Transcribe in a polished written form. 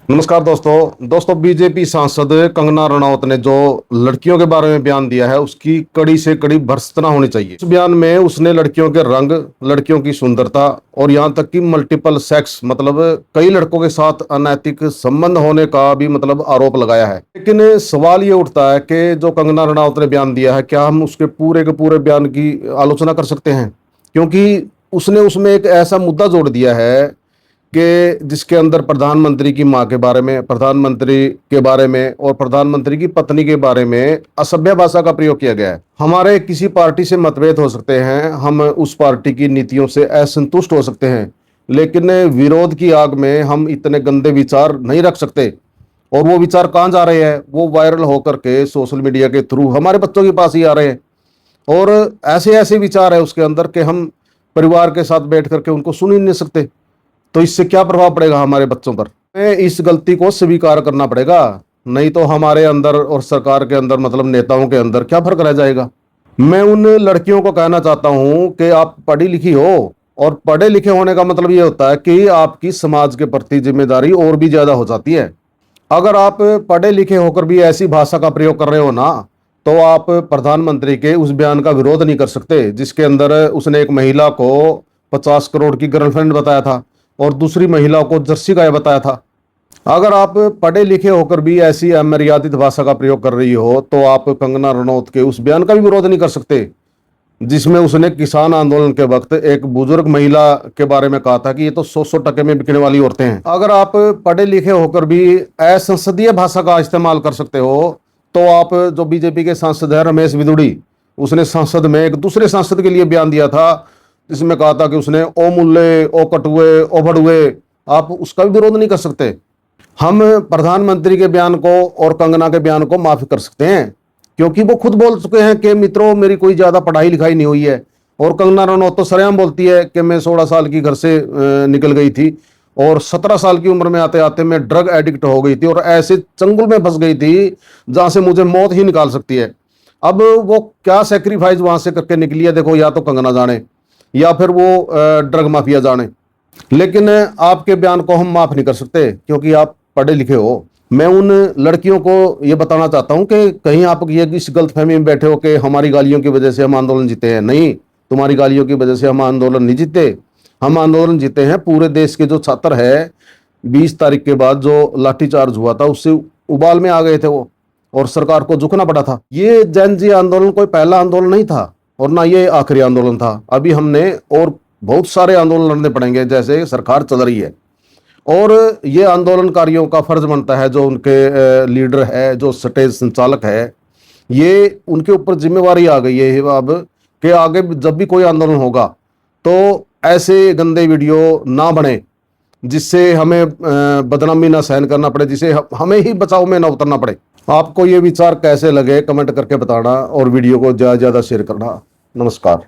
नमस्कार दोस्तों बीजेपी सांसद कंगना रनौत ने जो लड़कियों के बारे में बयान दिया है उसकी कड़ी से कड़ी भर्त्सना होनी चाहिए। इस बयान में उसने लड़कियों के रंग, लड़कियों की सुंदरता और यहां तक कि मल्टीपल सेक्स मतलब कई लड़कों के साथ अनैतिक संबंध होने का भी मतलब आरोप लगाया है। लेकिन सवाल ये उठता है कि जो कंगना रनौत ने बयान दिया है, क्या हम उसके पूरे के पूरे बयान की आलोचना कर सकते हैं? क्योंकि उसने उसमें एक ऐसा मुद्दा जोड़ दिया है कि जिसके अंदर प्रधानमंत्री की मां के बारे में, प्रधानमंत्री के बारे में और प्रधानमंत्री की पत्नी के बारे में असभ्य भाषा का प्रयोग किया गया है। हमारे किसी पार्टी से मतभेद हो सकते हैं, हम उस पार्टी की नीतियों से असंतुष्ट हो सकते हैं, लेकिन विरोध की आग में हम इतने गंदे विचार नहीं रख सकते। और वो विचार कहाँ जा रहे हैं? वो वायरल होकर के सोशल मीडिया के थ्रू हमारे बच्चों के पास ही आ रहे हैं। और ऐसे ऐसे विचार है उसके अंदर कि हम परिवार के साथ बैठ करके उनको सुन ही नहीं सकते। तो इससे क्या प्रभाव पड़ेगा हमारे बच्चों पर? हमें इस गलती को स्वीकार करना पड़ेगा, नहीं तो हमारे अंदर और सरकार के अंदर मतलब नेताओं के अंदर क्या फर्क रह जाएगा। मैं उन लड़कियों को कहना चाहता हूं कि आप पढ़ी लिखी हो, और पढ़े लिखे होने का मतलब ये होता है कि आपकी समाज के प्रति जिम्मेदारी और भी ज्यादा हो जाती है। अगर आप पढ़े लिखे होकर भी ऐसी भाषा का प्रयोग कर रहे हो ना, तो आप प्रधानमंत्री के उस बयान का विरोध नहीं कर सकते जिसके अंदर उसने एक महिला को 50 करोड़ की गर्लफ्रेंड बताया था और दूसरी महिला को जर्सी गाय बताया था। अगर आप पढ़े लिखे होकर भी ऐसी अमर्यादित भाषा का प्रयोग कर रही हो, तो आप कंगना रनौत के उस बयान का भी विरोध नहीं कर सकते जिसमें उसने किसान आंदोलन के वक्त एक बुजुर्ग महिला के बारे में कहा था कि ये तो 100 टके में बिकने वाली औरतें हैं। अगर आप पढ़े लिखे होकर भी असंसदीय भाषा का इस्तेमाल कर सकते हो, तो आप जो बीजेपी के सांसद है रमेश बिदुड़ी, उसने संसद में एक दूसरे सांसद के लिए बयान दिया था जिसमें कहा था कि उसने ओ मुल्ले, ओ कटुए, ओ भड़ुए, आप उसका भी विरोध नहीं कर सकते। हम प्रधानमंत्री के बयान को और कंगना के बयान को माफ कर सकते हैं, क्योंकि वो खुद बोल चुके हैं कि मित्रों मेरी कोई ज्यादा पढ़ाई लिखाई नहीं हुई है। और कंगना रनौत तो सरेआम बोलती है कि मैं 16 साल की घर से निकल गई थी और 17 साल की उम्र में आते आते मैं ड्रग एडिक्ट हो गई थी और ऐसे चंगुल में फंस गई थी जहां से मुझे मौत ही निकाल सकती है। अब वो क्या सेक्रीफाइस वहां से करके निकली है, देखो, या तो कंगना जाने या फिर वो ड्रग माफिया जाने। लेकिन आपके बयान को हम माफ नहीं कर सकते क्योंकि आप पढ़े लिखे हो। मैं उन लड़कियों को ये बताना चाहता हूं कि कहीं आप ये इस गलतफहमी में बैठे हो कि हमारी गालियों की वजह से हम आंदोलन जीते हैं। नहीं, तुम्हारी गालियों की वजह से हम आंदोलन नहीं जीते। हम आंदोलन जीते हैं पूरे देश के जो छात्र है, 20 तारीख के बाद जो लाठीचार्ज हुआ था उससे उबाल में आ गए थे वो, और सरकार को झुकना पड़ा था। ये जन जी आंदोलन कोई पहला आंदोलन नहीं था और ना ये आखिरी आंदोलन था। अभी हमने और बहुत सारे आंदोलन लड़ने पड़ेंगे जैसे सरकार चल रही है। और ये आंदोलनकारियों का फर्ज बनता है, जो उनके लीडर है, जो स्टेज संचालक है, ये उनके ऊपर जिम्मेवारी आ गई है अब कि आगे जब भी कोई आंदोलन होगा तो ऐसे गंदे वीडियो ना बने जिससे हमें बदनामी ना सहन करना पड़े, जिसे हमें ही बचाव में ना उतरना पड़े। आपको ये विचार कैसे लगे कमेंट करके बताना और वीडियो को ज़्यादा से ज़्यादा शेयर करना। नमस्कार।